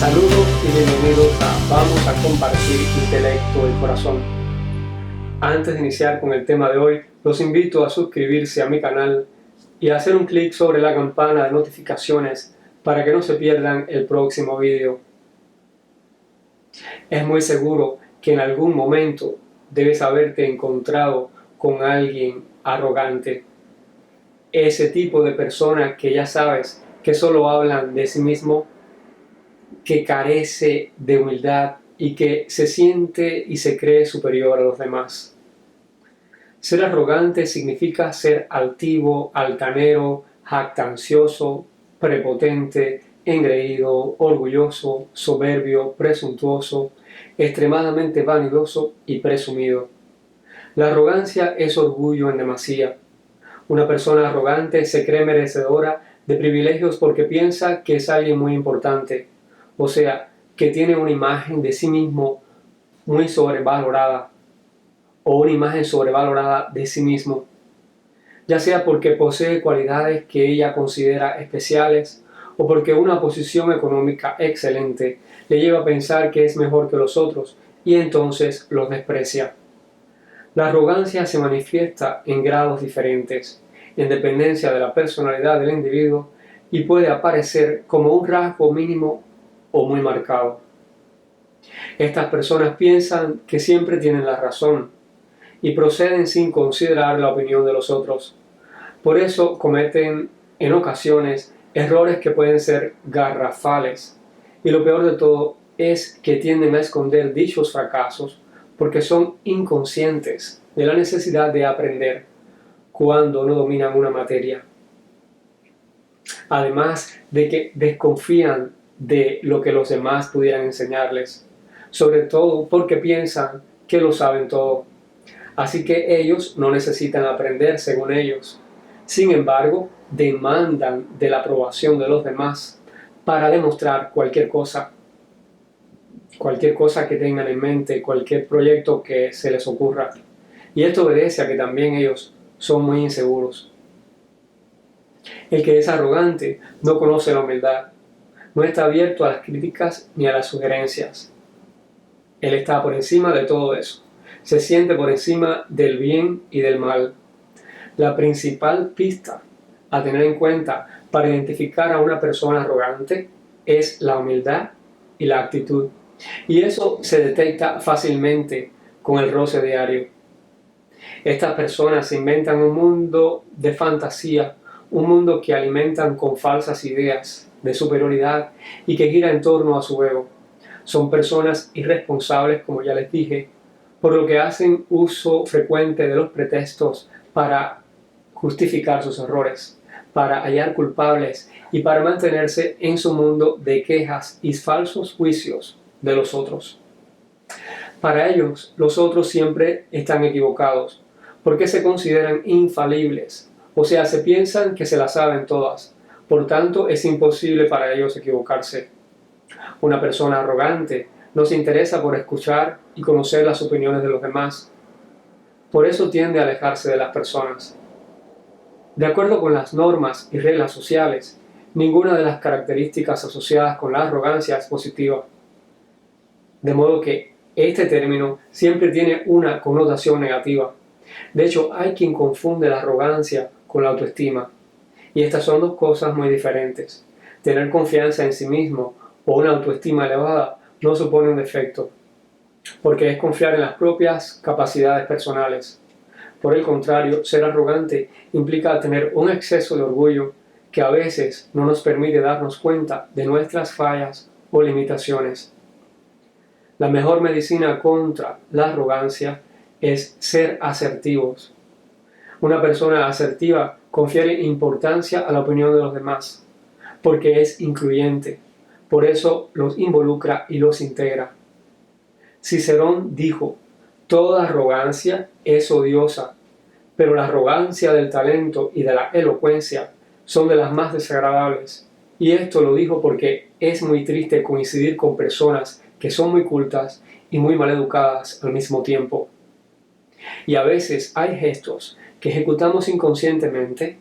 Saludos y bienvenidos a Vamos a compartir intelecto y corazón. Antes de iniciar con el tema de hoy, los invito a suscribirse a mi canal y a hacer un clic sobre la campana de notificaciones para que no se pierdan el próximo video. Es muy seguro que en algún momento debes haberte encontrado con alguien arrogante. Ese tipo de persona que ya sabes que solo hablan de sí mismo, que carece de humildad y que se siente y se cree superior a los demás. Ser arrogante significa ser altivo, altanero, jactancioso, prepotente, engreído, orgulloso, soberbio, presuntuoso, extremadamente vanidoso y presumido. La arrogancia es orgullo en demasía. Una persona arrogante se cree merecedora de privilegios porque piensa que es alguien muy importante, o sea, que tiene una imagen de sí mismo muy sobrevalorada, o una imagen sobrevalorada de sí mismo, ya sea porque posee cualidades que ella considera especiales, o porque una posición económica excelente le lleva a pensar que es mejor que los otros, y entonces los desprecia. La arrogancia se manifiesta en grados diferentes, en dependencia de la personalidad del individuo, y puede aparecer como un rasgo mínimo o muy marcado. Estas personas piensan que siempre tienen la razón y proceden sin considerar la opinión de los otros. Por eso cometen en ocasiones errores que pueden ser garrafales, y lo peor de todo es que tienden a esconder dichos fracasos porque son inconscientes de la necesidad de aprender cuando no dominan una materia. Además de que desconfían de lo que los demás pudieran enseñarles, sobre todo porque piensan que lo saben todo. Así que ellos no necesitan aprender según ellos. Sin embargo, demandan de la aprobación de los demás para demostrar cualquier cosa que tengan en mente, cualquier proyecto que se les ocurra. Y esto obedece a que también ellos son muy inseguros. El que es arrogante no conoce la humildad, no está abierto a las críticas ni a las sugerencias. Él está por encima de todo eso. Se siente por encima del bien y del mal. La principal pista a tener en cuenta para identificar a una persona arrogante es la humildad y la actitud. Y eso se detecta fácilmente con el roce diario. Estas personas inventan un mundo de fantasía, un mundo que alimentan con falsas ideas de superioridad y que gira en torno a su ego. Son personas irresponsables, como ya les dije, por lo que hacen uso frecuente de los pretextos para justificar sus errores, para hallar culpables y para mantenerse en su mundo de quejas y falsos juicios de los otros. Para ellos, los otros siempre están equivocados, porque se consideran infalibles, o sea, se piensan que se las saben todas, por tanto es imposible para ellos equivocarse. Una persona arrogante no se interesa por escuchar y conocer las opiniones de los demás. Por eso tiende a alejarse de las personas. De acuerdo con las normas y reglas sociales, ninguna de las características asociadas con la arrogancia es positiva. De modo que este término siempre tiene una connotación negativa. De hecho, hay quien confunde la arrogancia con la autoestima. Y estas son dos cosas muy diferentes. Tener confianza en sí mismo o una autoestima elevada no supone un defecto, porque es confiar en las propias capacidades personales. Por el contrario, ser arrogante implica tener un exceso de orgullo que a veces no nos permite darnos cuenta de nuestras fallas o limitaciones. La mejor medicina contra la arrogancia es ser asertivos. Una persona asertiva confiere importancia a la opinión de los demás, porque es incluyente. Por eso los involucra y los integra. Cicerón dijo: toda arrogancia es odiosa, pero la arrogancia del talento y de la elocuencia son de las más desagradables. Y esto lo dijo porque es muy triste coincidir con personas que son muy cultas y muy mal educadas al mismo tiempo. Y a veces hay gestos que ejecutamos inconscientemente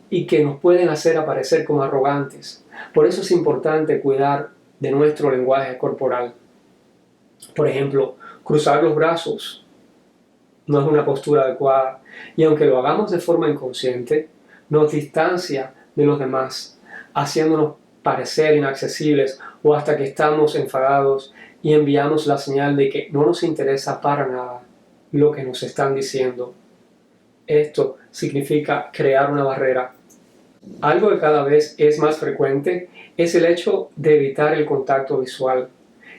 y que nos pueden hacer aparecer como arrogantes. Por eso es importante cuidar de nuestro lenguaje corporal. Por ejemplo, cruzar los brazos no es una postura adecuada y aunque lo hagamos de forma inconsciente, nos distancia de los demás, haciéndonos parecer inaccesibles o hasta que estamos enfadados y enviamos la señal de que no nos interesa para nada lo que nos están diciendo. Esto significa crear una barrera. Algo que cada vez es más frecuente es el hecho de evitar el contacto visual,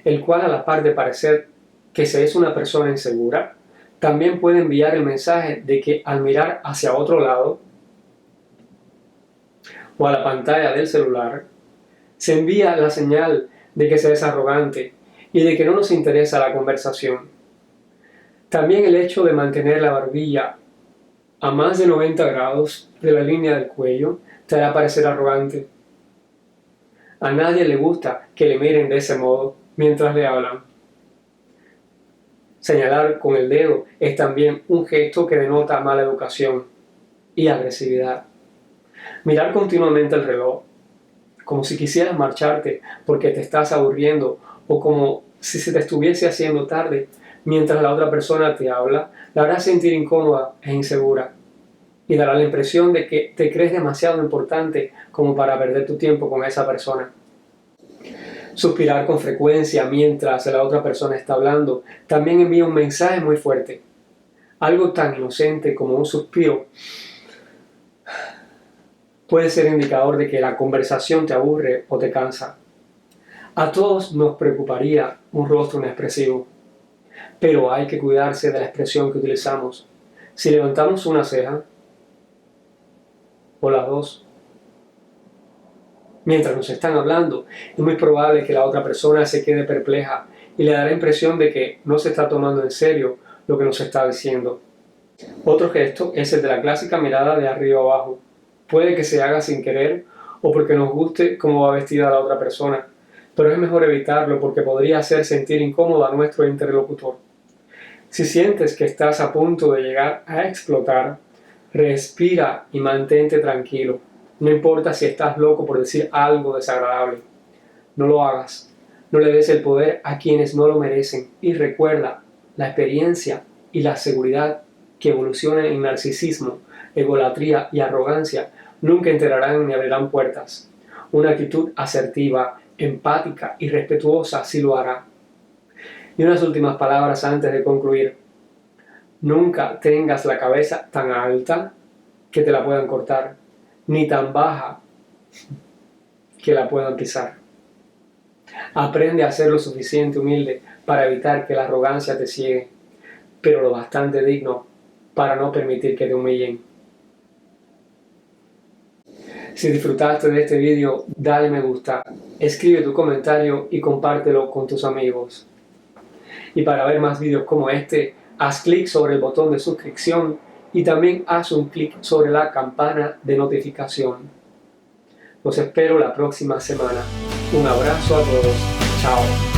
el cual a la par de parecer que se es una persona insegura, también puede enviar el mensaje de que al mirar hacia otro lado o a la pantalla del celular, se envía la señal de que se es arrogante y de que no nos interesa la conversación. También el hecho de mantener la barbilla a más de 90 grados de la línea del cuello te hará parecer arrogante. A nadie le gusta que le miren de ese modo mientras le hablan. Señalar con el dedo es también un gesto que denota mala educación y agresividad. Mirar continuamente el reloj, como si quisieras marcharte porque te estás aburriendo o como si se te estuviese haciendo tarde mientras la otra persona te habla, la hará sentir incómoda e insegura y dará la impresión de que te crees demasiado importante como para perder tu tiempo con esa persona. Suspirar con frecuencia mientras la otra persona está hablando también envía un mensaje muy fuerte. Algo tan inocente como un suspiro puede ser indicador de que la conversación te aburre o te cansa. A todos nos preocuparía un rostro inexpresivo, pero hay que cuidarse de la expresión que utilizamos. Si levantamos una ceja o las dos mientras nos están hablando, es muy probable que la otra persona se quede perpleja y le da la impresión de que no se está tomando en serio lo que nos está diciendo. Otro gesto es el de la clásica mirada de arriba abajo. Puede que se haga sin querer o porque nos guste cómo va vestida la otra persona, pero es mejor evitarlo porque podría hacer sentir incómodo a nuestro interlocutor. Si sientes que estás a punto de llegar a explotar, respira y mantente tranquilo. No importa si estás loco por decir algo desagradable. No lo hagas. No le des el poder a quienes no lo merecen. Y recuerda, la experiencia y la seguridad que evolucionan en narcisismo, egolatría y arrogancia nunca entrarán ni abrirán puertas. Una actitud asertiva, empática y respetuosa sí lo hará. Y unas últimas palabras antes de concluir. Nunca tengas la cabeza tan alta que te la puedan cortar, ni tan baja que la puedan pisar. Aprende a ser lo suficiente humilde para evitar que la arrogancia te ciegue, pero lo bastante digno para no permitir que te humillen. Si disfrutaste de este video, dale me gusta, escribe tu comentario y compártelo con tus amigos. Y para ver más videos como este, haz clic sobre el botón de suscripción y también haz un clic sobre la campana de notificación. Los espero la próxima semana. Un abrazo a todos. Chao.